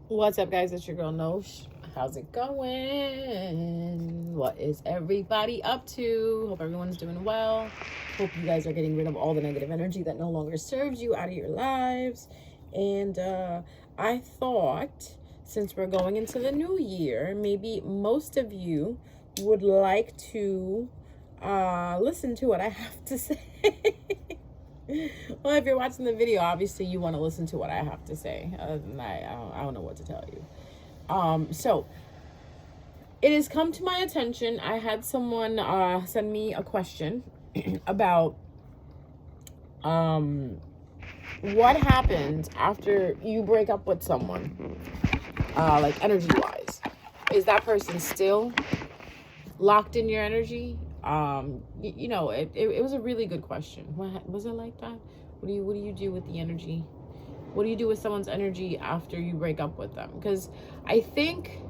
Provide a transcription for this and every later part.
What's up, guys? It's your girl Nosh. How's it going? What is everybody up to? Hope everyone's doing well. Hope you guys are getting rid of all the negative energy that no longer serves you out of your lives. And I thought, since we're going into the new year, maybe most of you would like to listen to what I have to say. Well, if you're watching the video, obviously you want to listen to what I have to say. Other than that, I don't know what to tell you. So it has come to my attention. I had someone send me a question about what happens after you break up with someone, like energy wise. Is that person still locked in your energy? It was a really good question. What was it like that? What do you do with the energy? What do you do with someone's energy after you break up with them? Because I think,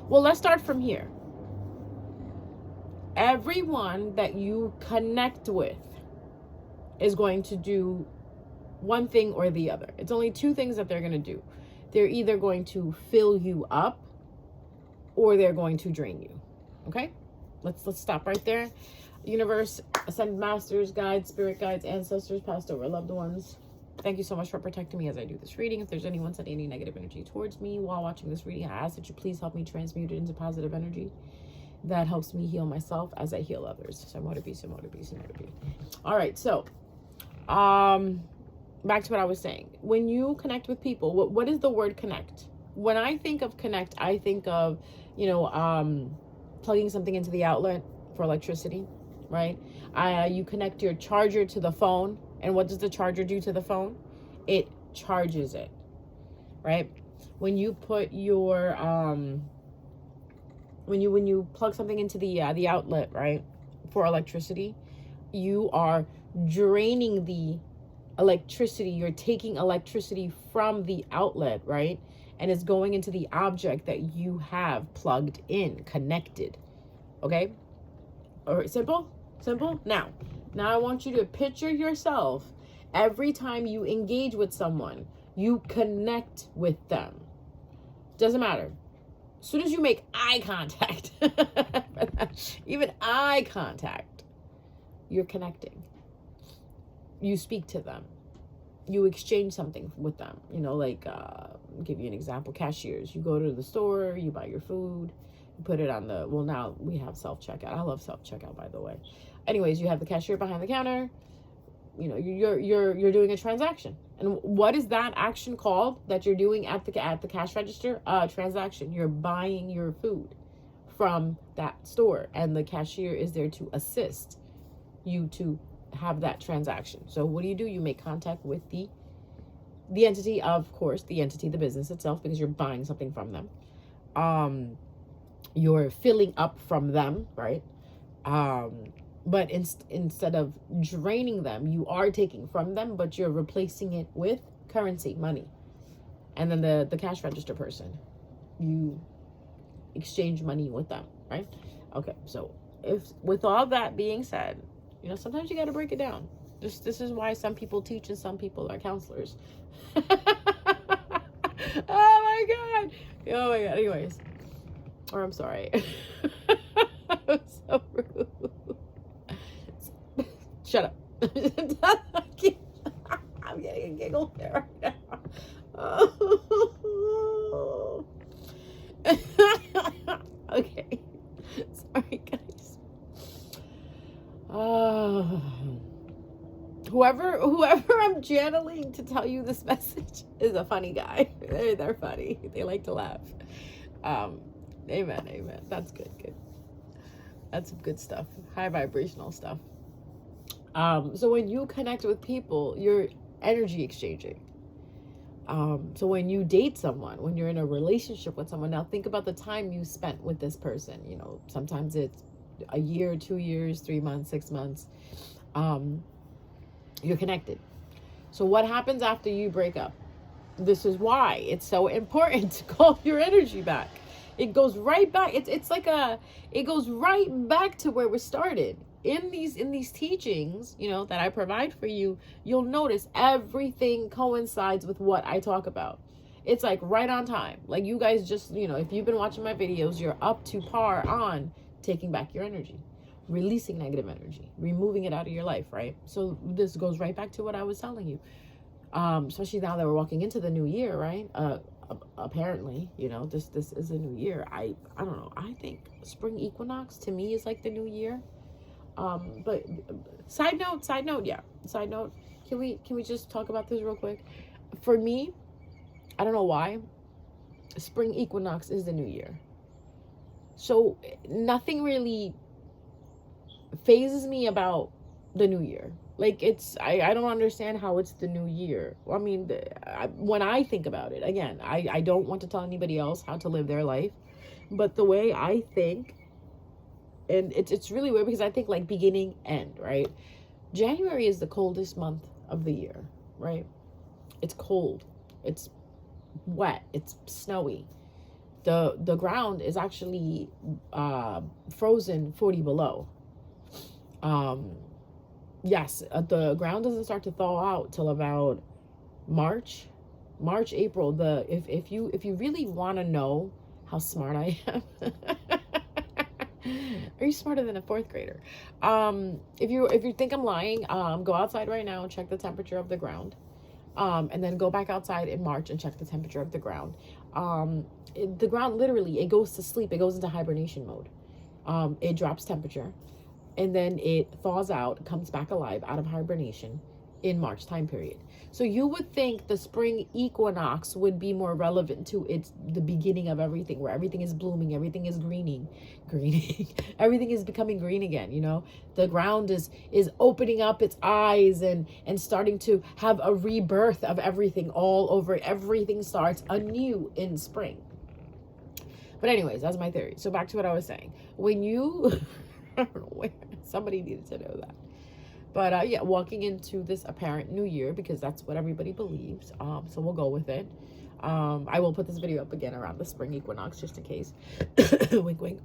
well, let's start from here. Everyone that you connect with is going to do one thing or the other. It's only two things that they're going to do. They're either going to fill you up or they're going to drain you. Okay? Let's stop right there. Universe, ascended masters, guides, spirit guides, ancestors, past over loved ones. Thank you so much for protecting me as I do this reading. If there's anyone sending any negative energy towards me while watching this reading, I ask that you please help me transmute it into positive energy. That helps me heal myself as I heal others. So more to be. All right, so back to what I was saying. When you connect with people, what is the word connect? When I think of connect, I think of, plugging something into the outlet for electricity, right? You connect your charger to the phone, and what does the charger do to the phone? It charges it, right? When you put your when you plug something into the outlet, right, for electricity, you are draining the electricity. You're taking electricity from the outlet, right? And it's going into the object that you have plugged in, connected. Okay? All right, simple? Now I want you to picture yourself every time you engage with someone, you connect with them. Doesn't matter. As soon as you make eye contact, even eye contact, you're connecting. You speak to them. You exchange something with them. I'll give you an example. Cashiers. You go to the store, you buy your food, you put it on the, well, now we have self-checkout. I love self-checkout, by the way. Anyways, you have the cashier behind the counter. You're doing a transaction. And what is that action called that you're doing at the cash register? Transaction. You're buying your food from that store, and the cashier is there to assist you to have that transaction. So what do? You make contact with the entity, of course, the business itself, because you're buying something from them. You're filling up from them, right? But instead of draining them, you are taking from them, but you're replacing it with currency, money. And then the cash register person, you exchange money with them, right? Okay, so with all that being said, sometimes you got to break it down. This is why some people teach and some people are counselors. Oh my god. Anyways, or I'm sorry. I was so rude. Shut up. I'm getting a giggle there right now. Okay. Sorry, guys. Whoever I'm channeling to tell you this message is a funny guy. They're funny. They like to laugh. Amen. That's good. That's some good stuff. High vibrational stuff. So when you connect with people, you're energy exchanging. So when you date someone, when you're in a relationship with someone, now think about the time you spent with this person. Sometimes it's a year, 2 years, 3 months, 6 months. You're connected. So what happens after you break up? This is why it's so important to call your energy back. It goes right back. It goes right back to where we started. In these teachings, that I provide for you, you'll notice everything coincides with what I talk about. It's like right on time. Like you guys just, if you've been watching my videos, you're up to par on taking back your energy, releasing negative energy, removing it out of your life, right? So this goes right back to what I was telling you. Especially now that we're walking into the new year, right? Apparently, this is a new year. I don't know. I think spring equinox to me is like the new year. But side note, yeah. Side note, can we just talk about this real quick? For me, I don't know why, spring equinox is the new year. So nothing really phases me about the new year. Like I don't understand how it's the new year. I mean, when I think about it, again, I don't want to tell anybody else how to live their life, but the way I think, and it's really weird because I think like beginning, end, right? January is the coldest month of the year, right? It's cold. It's wet. It's snowy. The ground is actually frozen 40 below. Yes, the ground doesn't start to thaw out till about March, April. If you really want to know how smart I am, are you smarter than a fourth grader? If you think I'm lying, go outside right now and check the temperature of the ground, and then go back outside in March and check the temperature of the ground. The ground literally, it goes to sleep. It goes into hibernation mode. It drops temperature. And then it thaws out, comes back alive out of hibernation in March time period. So you would think the spring equinox would be more relevant to the beginning of everything, where everything is blooming, everything is greening, everything is becoming green again. The ground is opening up its eyes and starting to have a rebirth of everything all over. Everything starts anew in spring. But anyways, that's my theory. So back to what I was saying. When you I don't know where. Somebody needed to know that. But yeah, walking into this apparent new year, because that's what everybody believes. So we'll go with it. I will put this video up again around the spring equinox just in case. Wink, wink.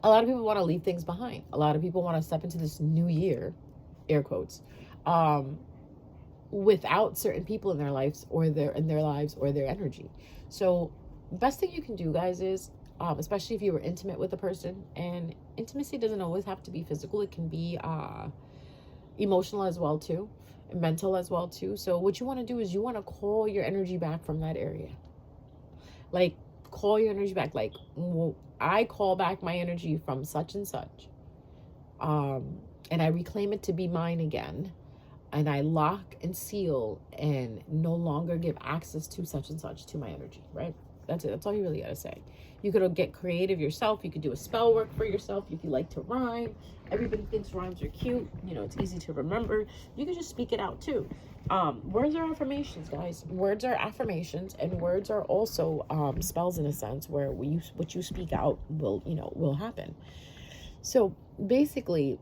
A lot of people want to leave things behind. A lot of people want to step into this new year, air quotes, without certain people in their lives or their energy. So best thing you can do, guys, is especially if you were intimate with a person, and intimacy doesn't always have to be physical. It can be emotional as well too, mental as well too. So what you want to do is you want to call your energy back from that area. Like, call your energy back. Like, well, I call back my energy from such and such, and I reclaim it to be mine again, and I lock and seal and no longer give access to such and such to my energy, right? That's it. That's all you really gotta say. You could get creative yourself. You could do a spell work for yourself if you like to rhyme. Everybody thinks rhymes are cute. It's easy to remember. You can just speak it out too. Words are affirmations, guys. Words are affirmations, and words are also spells in a sense, where what you speak out will happen. So basically,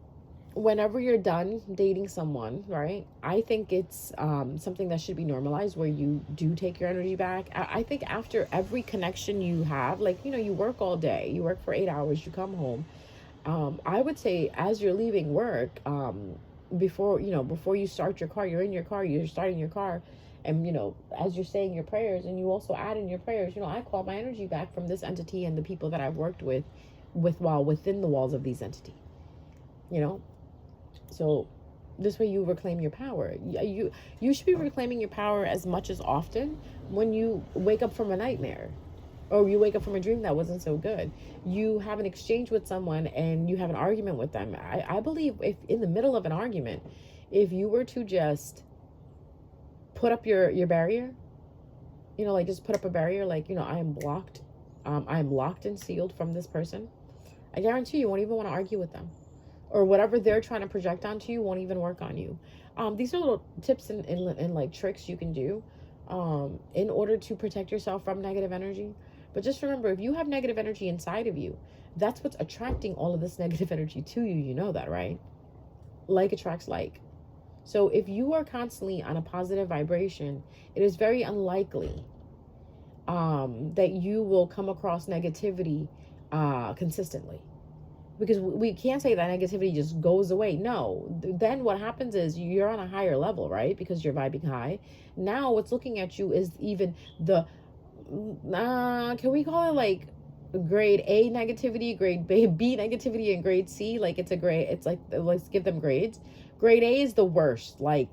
whenever you're done dating someone, right, I think it's something that should be normalized, where you do take your energy back. I think after every connection you have, like, you work all day, you work for 8 hours, you come home. I would say as you're leaving work, before you start your car, you're in your car, you're starting your car, and as you're saying your prayers, and you also add in your prayers, I call my energy back from this entity and the people that I've worked with while within the walls of these entities. So this way you reclaim your power. You should be reclaiming your power as much as often when you wake up from a nightmare, or you wake up from a dream that wasn't so good. You have an exchange with someone and you have an argument with them. I believe if in the middle of an argument, if you were to just put up your barrier, like just put up a barrier, like, I am blocked, I am locked and sealed from this person, I guarantee you won't even want to argue with them. Or whatever they're trying to project onto you won't even work on you. These are little tips and like tricks you can do in order to protect yourself from negative energy. But just remember, if you have negative energy inside of you, that's what's attracting all of this negative energy to you. You know that, right? Like attracts like. So if you are constantly on a positive vibration, it is very unlikely that you will come across negativity consistently. because we can't say that negativity just goes away. No, then what happens is you're on a higher level, right? Because you're vibing high. Now what's looking at you is even the can we call it like grade A negativity, grade B negativity, and grade C? Like it's a grade, it's like, let's give them grades. Grade A is the worst, like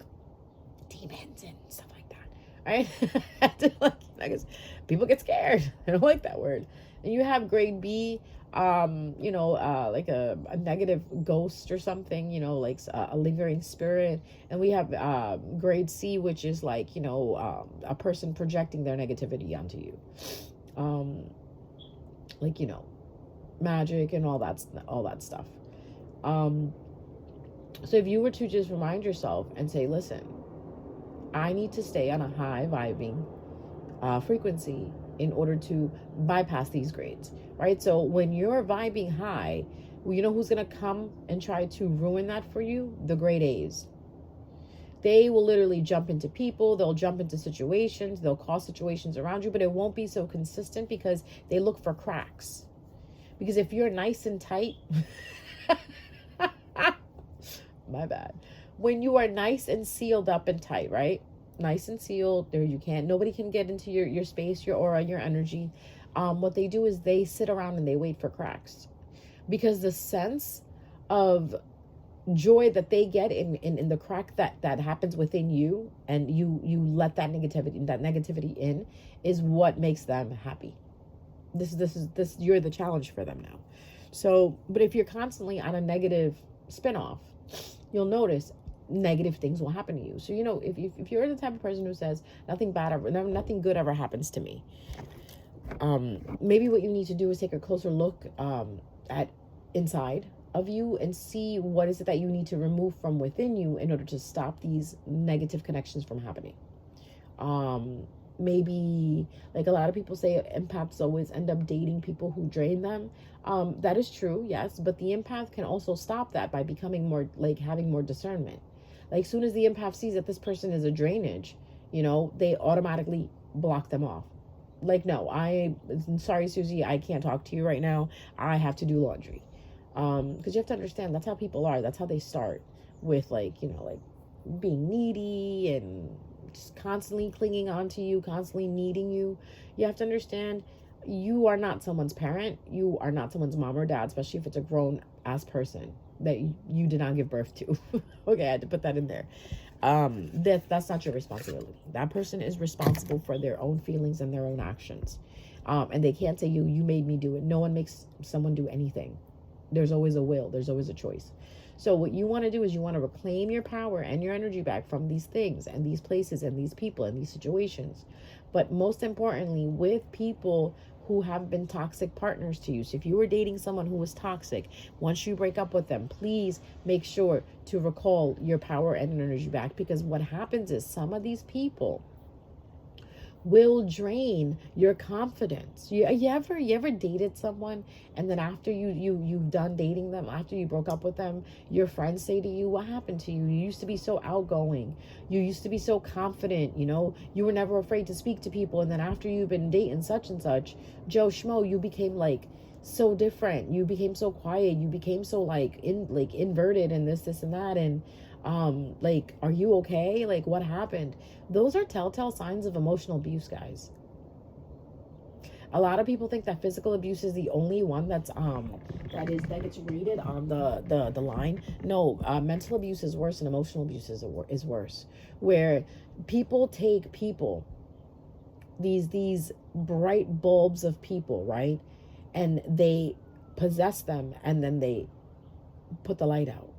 demons and stuff like that, right? Like, because people get scared. I don't like that word. And you have grade B, like a negative ghost or something, like a lingering spirit. And we have grade C, which is like, a person projecting their negativity onto you. Like, magic and all that stuff. So if you were to just remind yourself and say, listen, I need to stay on a high vibing frequency in order to bypass these grades, right? So when you're vibing high, you know who's going to come and try to ruin that for you? The grade A's. They will literally jump into people, they'll jump into situations, they'll cause situations around you, but it won't be so consistent because they look for cracks. Because if you're nice and tight, my bad. When you are nice and sealed up and tight, right? Nice and sealed, there you can't, nobody can get into your space, your aura, your energy. What they do is they sit around and they wait for cracks. Because the sense of joy that they get in the crack that happens within you, and you let that negativity in, is what makes them happy. This you're the challenge for them now. So, but if you're constantly on a negative spin-off, you'll notice negative things will happen to you. So, if you're the type of person who says nothing good ever happens to me, maybe what you need to do is take a closer look at inside of you and see what is it that you need to remove from within you in order to stop these negative connections from happening. Maybe, like a lot of people say, empaths always end up dating people who drain them. That is true, yes, but the empath can also stop that by becoming more, like, having more discernment. Like, soon as the empath sees that this person is a drainage, they automatically block them off. Like, no, I'm sorry, Susie, I can't talk to you right now. I have to do laundry. Because you have to understand, that's how people are. That's how they start, with like being needy and just constantly clinging on to you, constantly needing you. You have to understand, you are not someone's parent. You are not someone's mom or dad, especially if it's a grown ass person that you did not give birth to. Okay, I had to put that in there. That's not your responsibility. That person is responsible for their own feelings and their own actions. And they can't say you made me do it. No one makes someone do anything. There's always a will. There's always a choice. So what you want to do is you want to reclaim your power and your energy back from these things and these places and these people and these situations. But most importantly, with people who have been toxic partners to you. So if you were dating someone who was toxic, once you break up with them, please make sure to recall your power and energy back. Because what happens is some of these people will drain your confidence. You ever dated someone, and then after you've done dating them, after you broke up with them, your friends say to you, what happened to you? You used to be so outgoing. You used to be so confident, you were never afraid to speak to people. And then after you've been dating such and such, Joe Schmo, you became like so different. You became so quiet. You became so inverted and this and that. And are you okay? Like, what happened? Those are telltale signs of emotional abuse, guys. A lot of people think that physical abuse is the only one that gets rated on the line. No, mental abuse is worse and emotional abuse is worse. Where people take people, these bright bulbs of people, right? And they possess them, and then they put the light out.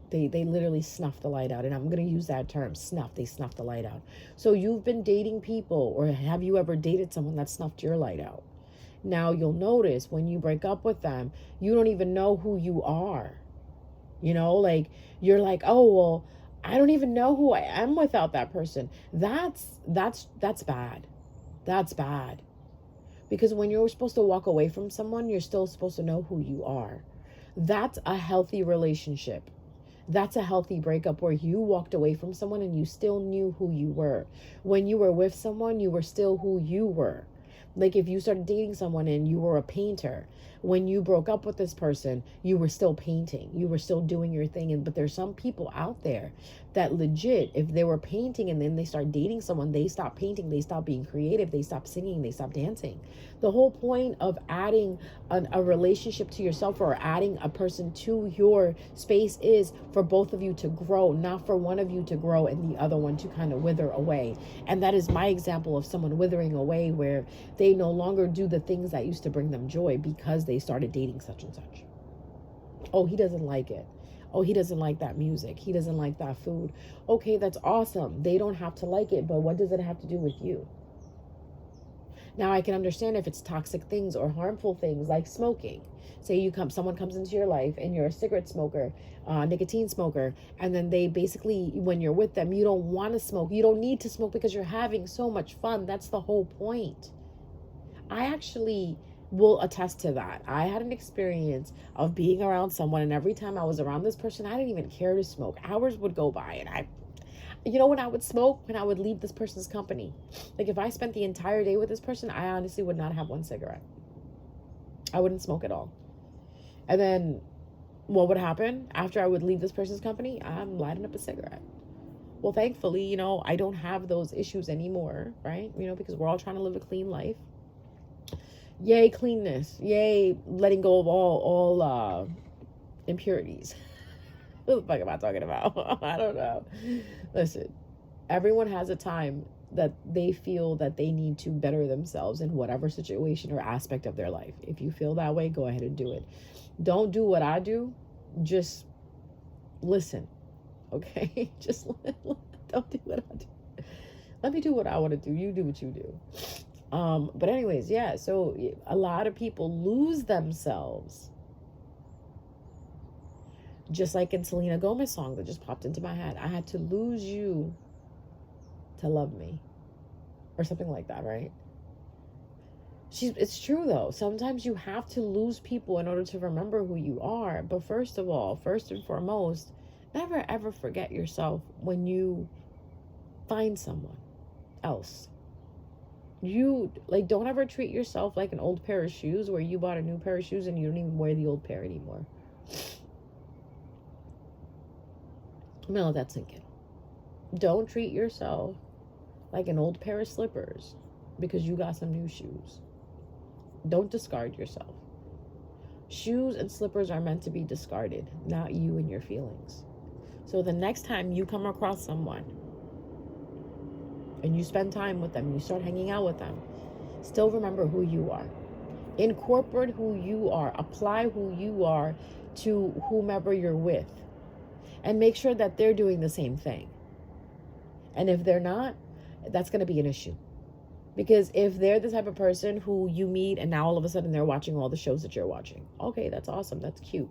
They literally snuff the light out. And I'm going to use that term, snuff. They snuff the light out. So you've been dating people, or have you ever dated someone that snuffed your light out? Now you'll notice when you break up with them, you don't even know who you are. You're like, oh, well, I don't even know who I am without that person. That's bad. That's bad. Because when you're supposed to walk away from someone, you're still supposed to know who you are. That's a healthy relationship. That's a healthy breakup, where you walked away from someone and you still knew who you were. When you were with someone, you were still who you were. Like if you started dating someone and you were a painter, when you broke up with this person, you were still painting, you were still doing your thing. And but there's some people out there that legit, if they were painting and then they start dating someone, they stop painting, they stop being creative, they stop singing, they stop dancing. The whole point of adding a relationship to yourself or adding a person to your space is for both of you to grow, not for one of you to grow and the other one to kind of wither away. And that is my example of someone withering away, where they no longer do the things that used to bring them joy because they started dating such and such. Oh, he doesn't like it. Oh, he doesn't like that music. He doesn't like that food. Okay, that's awesome. They don't have to like it, but what does it have to do with you? Now, I can understand if it's toxic things or harmful things like smoking. Say someone comes into your life and you're a cigarette smoker, nicotine smoker, and then they basically, when you're with them, you don't want to smoke. You don't need to smoke because you're having so much fun. That's the whole point. I actually will attest to that. I had an experience of being around someone, and every time I was around this person, I didn't even care to smoke. Hours would go by, and when I would smoke, when I would leave this person's company, like if I spent the entire day with this person, I honestly would not have one cigarette. I wouldn't smoke at all. And then what would happen after I would leave this person's company? I'm lighting up a cigarette. Well, thankfully, I don't have those issues anymore, right? Because we're all trying to live a clean life. Yay, cleanness. Yay, letting go of all impurities. What the fuck am I talking about? I don't know. Listen, everyone has a time that they feel that they need to better themselves in whatever situation or aspect of their life. If you feel that way, go ahead and do it. Don't do what I do. Just listen, okay? Just don't do what I do. Let me do what I want to do. You do what you do. But anyways, yeah, so a lot of people lose themselves. Just like in Selena Gomez's song that just popped into my head. I had to lose you to love me. Or something like that, right? It's true though. Sometimes you have to lose people in order to remember who you are. But first and foremost, never ever forget yourself when you find someone else. You don't ever treat yourself like an old pair of shoes where you bought a new pair of shoes and you don't even wear the old pair anymore. No, that's sink in. Don't treat yourself like an old pair of slippers because you got some new shoes. Don't discard yourself. Shoes and slippers are meant to be discarded, not you and your feelings. So the next time you come across someone and you spend time with them, you start hanging out with them, still remember who you are. Incorporate who you are. Apply who you are to whomever you're with. And make sure that they're doing the same thing. And if they're not, that's going to be an issue. Because if they're the type of person who you meet and now all of a sudden they're watching all the shows that you're watching, okay, that's awesome. That's cute.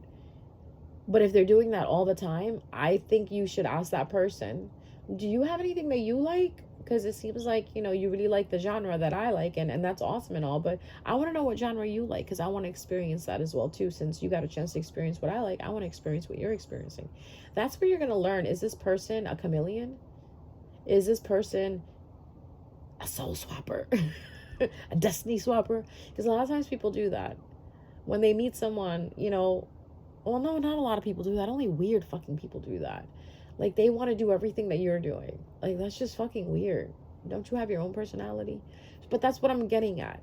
But if they're doing that all the time, I think you should ask that person, do you have anything that you like? Because it seems like, you really like the genre that I like, and that's awesome and all, but I want to know what genre you like, because I want to experience that as well too. Since you got a chance to experience what I like, I want to experience what you're experiencing. That's where you're going to learn, is this person a chameleon? Is this person a soul swapper? A destiny swapper? Because a lot of times people do that. When they meet someone, well, no, not a lot of people do that. Only weird fucking people do that. Like, they want to do everything that you're doing. Like, that's just fucking weird. Don't you have your own personality? But that's what I'm getting at.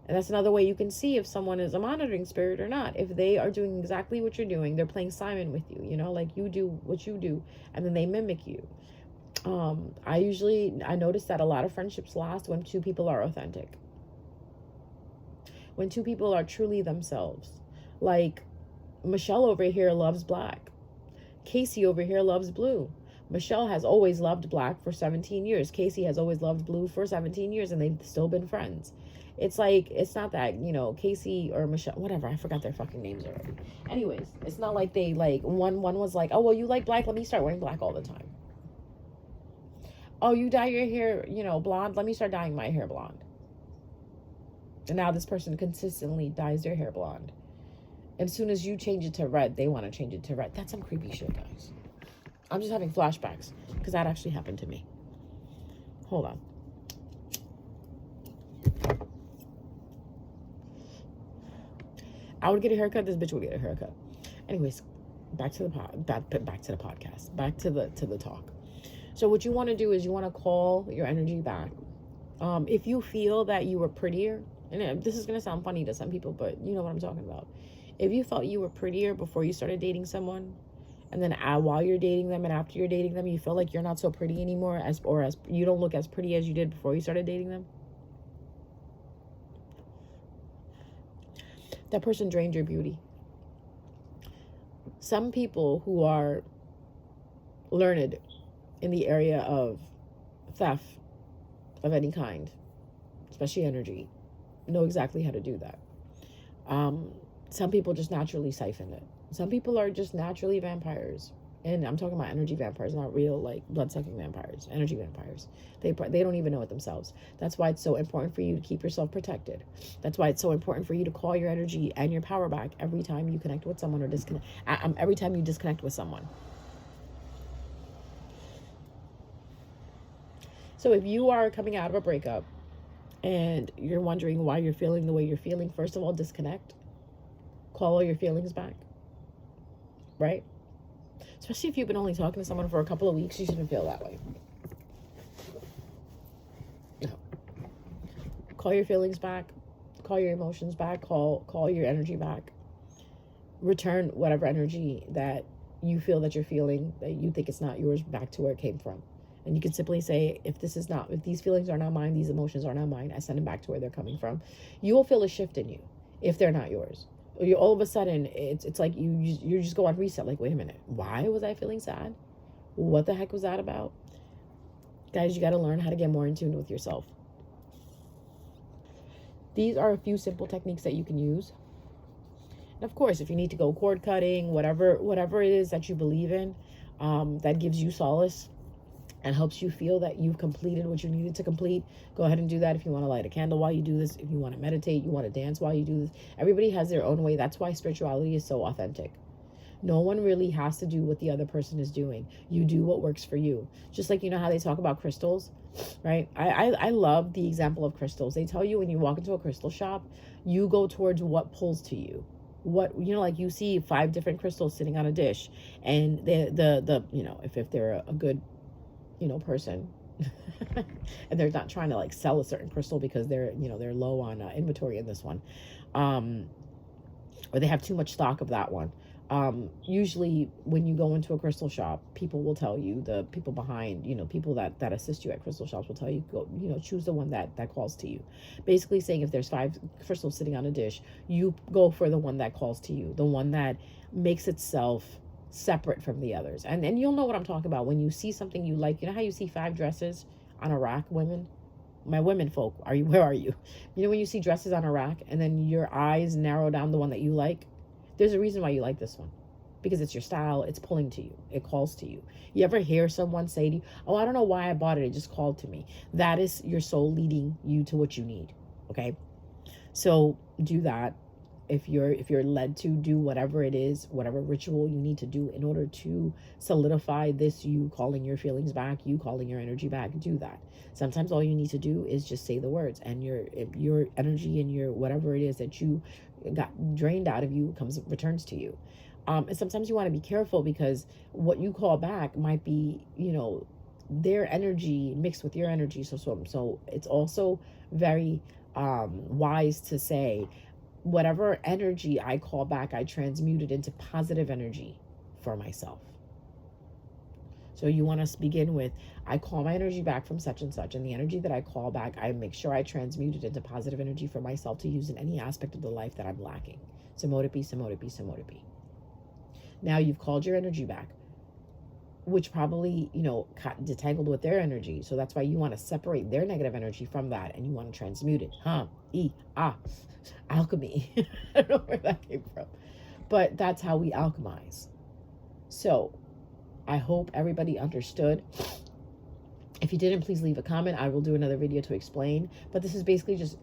And that's another way you can see if someone is a monitoring spirit or not. If they are doing exactly what you're doing, they're playing Simon with you, like you do what you do, and then they mimic you. I notice that a lot of friendships last when two people are authentic. When two people are truly themselves. Like, Michelle over here loves black. Casey over here loves blue. Michelle has always loved black for 17 years. Casey has always loved blue for 17 years, and they've still been friends. It's like, it's not that, Casey or Michelle, whatever, I forgot their fucking names already. Anyways, it's not like they, one was like, oh, well, you like black, let me start wearing black all the time. Oh, you dye your hair, blonde, let me start dyeing my hair blonde. And now this person consistently dyes their hair blonde. And as soon as you change it to red, they want to change it to red. That's some creepy shit, guys. I'm just having flashbacks because that actually happened to me. Hold on. I would get a haircut. This bitch would get a haircut. Anyways, back to the podcast. Back to the talk. So what you want to do is you want to call your energy back. If you feel that you were prettier, and this is gonna sound funny to some people, but you know what I'm talking about. If you felt you were prettier before you started dating someone, and then while you're dating them and after you're dating them, you feel like you're not so pretty anymore, as you don't look as pretty as you did before you started dating them, that person drained your beauty. Some people who are learned in the area of theft of any kind, especially energy, know exactly how to do that. Some people just naturally siphon it. Some people are just naturally vampires. And I'm talking about energy vampires, not real like blood-sucking vampires, energy vampires. They don't even know it themselves. That's why it's so important for you to keep yourself protected. That's why it's so important for you to call your energy and your power back every time you connect with someone or disconnect. Every time you disconnect with someone. So if you are coming out of a breakup and you're wondering why you're feeling the way you're feeling, first of all, disconnect. Call all your feelings back. Right? Especially if you've been only talking to someone for a couple of weeks, you shouldn't feel that way. No. Call your feelings back. Call your emotions back. Call your energy back. Return whatever energy that you feel that you're feeling, that you think it's not yours, back to where it came from. And you can simply say, if these feelings are not mine, these emotions are not mine, I send them back to where they're coming from. You will feel a shift in you if they're not yours. You all of a sudden, it's like you just go on reset. Like, wait a minute, why was I feeling sad? What the heck was that about? Guys, you got to learn how to get more in tune with yourself. These are a few simple techniques that you can use. And of course, if you need to go cord cutting, whatever it is that you believe in, that gives you solace and helps you feel that you've completed what you needed to complete, go ahead and do that. If you want to light a candle while you do this, if you want to meditate, you want to dance while you do this, everybody has their own way. That's why spirituality is so authentic. No one really has to do what the other person is doing. You do what works for you. Just like, you know how they talk about crystals, right? I love the example of crystals. They tell you when you walk into a crystal shop, you go towards what pulls to you. What, you know, like you see 5 different crystals sitting on a dish, and the you know, if they're a good, you know, person and they're not trying to like sell a certain crystal because they're low on inventory in this one, or they have too much stock of that one. Usually when you go into a crystal shop, people will tell you, the people behind, you know, people that assist you at crystal shops will tell you, go, you know, choose the one that calls to you. Basically saying, if there's 5 crystals sitting on a dish, you go for the one that calls to you, the one that makes itself separate from the others. And you'll know what I'm talking about when you see something you like. You know how you see 5 dresses on a rack, women? My women folk, where are you? You know, when you see dresses on a rack and then your eyes narrow down the one that you like, there's a reason why you like this one. Because it's your style, it's pulling to you, it calls to you. You ever hear someone say to you, oh, I don't know why I bought it, it just called to me. That is your soul leading you to what you need, okay? So do that. If you're led to do whatever it is, whatever ritual you need to do in order to solidify this, you calling your feelings back, you calling your energy back, do that. Sometimes all you need to do is just say the words, and your energy and your whatever it is that you got drained out of you returns to you. And sometimes you want to be careful, because what you call back might be, you know, their energy mixed with your energy. So it's also very wise to say, whatever energy I call back, I transmute it into positive energy for myself. So you want to begin with, I call my energy back from such and such, and the energy that I call back, I make sure I transmute it into positive energy for myself to use in any aspect of the life that I'm lacking. Samotipi, samotipi, samotipi. Now you've called your energy back, which probably, you know, got detangled with their energy. So that's why you want to separate their negative energy from that, and you want to transmute it. Alchemy. I don't know where that came from, but that's how we alchemize. So I hope everybody understood. If you didn't, please leave a comment. I will do another video to explain. But this is basically just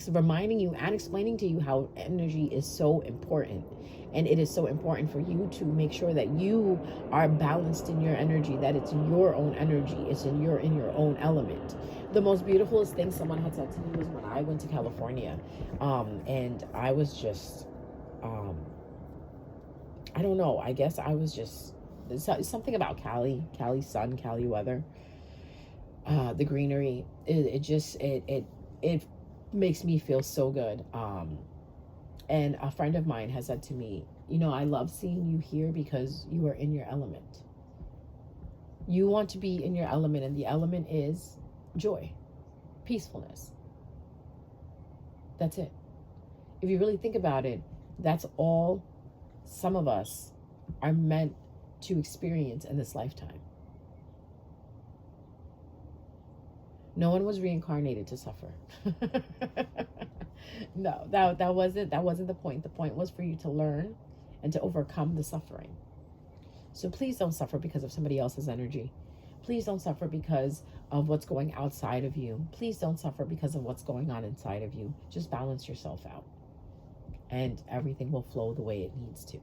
reminding you and explaining to you how energy is so important. And it is so important for you to make sure that you are balanced in your energy, that it's your own energy. It's in your own element. The most beautifulest thing someone had said to me was when I went to California. And I was just I don't know. I guess I was just something about Cali's sun, Cali weather, the greenery. It makes me feel so good. And a friend of mine has said to me, you know, I love seeing you here because you are in your element. You want to be in your element, and the element is joy, peacefulness. That's it. If you really think about it, that's all some of us are meant to experience in this lifetime. No one was reincarnated to suffer. No, that wasn't the point. The point was for you to learn and to overcome the suffering. So please don't suffer because of somebody else's energy. Please don't suffer because of what's going outside of you. Please don't suffer because of what's going on inside of you. Just balance yourself out, and everything will flow the way it needs to.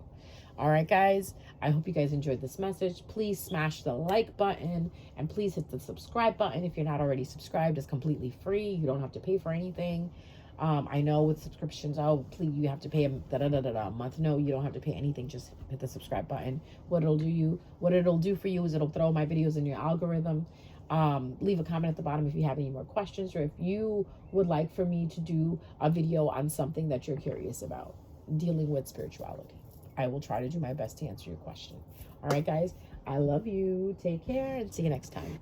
All right, guys, I hope you guys enjoyed this message. Please smash the like button, and please hit the subscribe button. If you're not already subscribed, it's completely free. You don't have to pay for anything. I know with subscriptions, oh, please, you have to pay a month. No, you don't have to pay anything. Just hit the subscribe button. What it'll do for you is it'll throw my videos in your algorithm. Leave a comment at the bottom if you have any more questions, or if you would like for me to do a video on something that you're curious about dealing with spirituality. I will try to do my best to answer your question. All right, guys, I love you. Take care and see you next time.